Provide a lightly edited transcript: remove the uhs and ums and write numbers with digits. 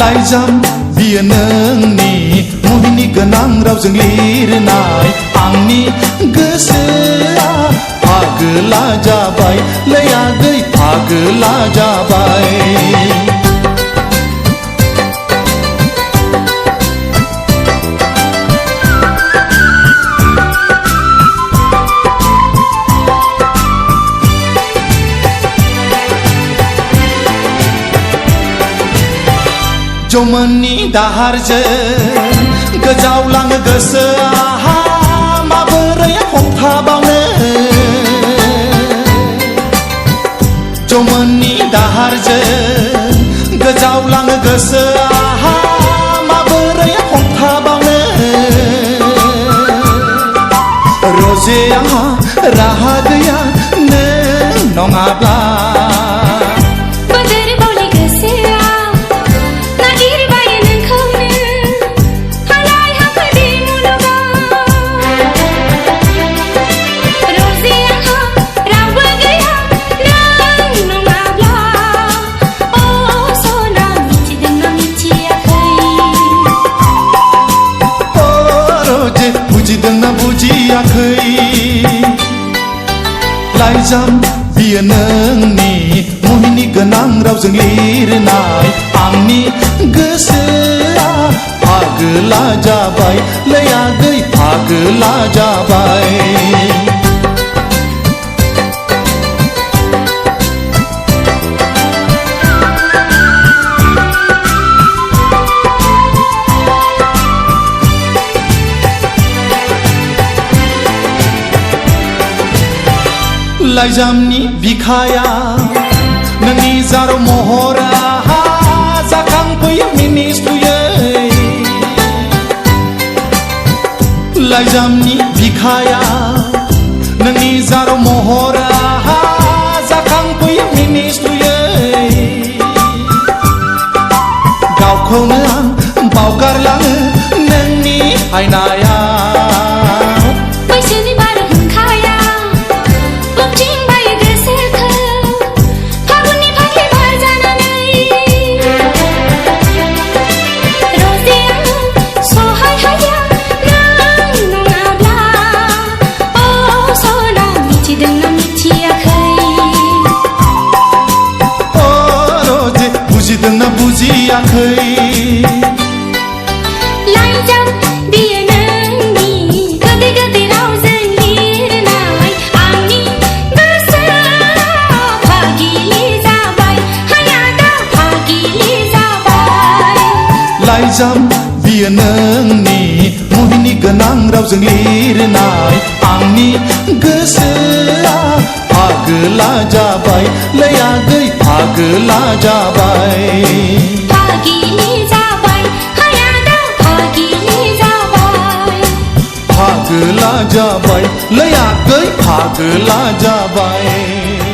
लाइजाम बियो नोंनि मुहिनि गोनां रावजों लिरनाय आंनि गोसोआ फागोला जाबाय लै आगै फागोला जाबाय जौमोननि दाहारजों गोजावलाङो गोसोआ माबोरै हमथाबावनो जौमोननि दाहारजों गोजावलाङो गोसोआ माबोरै हमथाबावनो रजे आंहा राहा गैया नों नङाब्ला लाइजाम बियो नोंनि मुहिनि गोनां रावजों लिरनाय आंनि गोसोआ फागोला जाबाय लै आगै फागोला जाबाय लाइजामनि बिखाया नोंनि जार महरा जाखांफैयो मिनिस्लुयै लाइजामनि बिखाया नोंनि जार महरा जाखांफैयो मिनिस्लुयै गावखौनो आं बावगारलाङो नोंनि आयनाया बुजियाखै लाइजाम बियो नोंनि गोदै गोदै रावजों लिरनाय आंनि गोसोआ फागिलि जाबाय हायादा फागिलि जाबाय लाइजाम बियो नोंनि मुहिनि गोनां रावजों लिरनाय आंनि गोसोआ फागोला जाबाय लै आगै फागोला जाबाय फागिलि जाबाय हायादा फागिलि जाबाय फागोला जाबाय लै आगै फागोला जाबाय।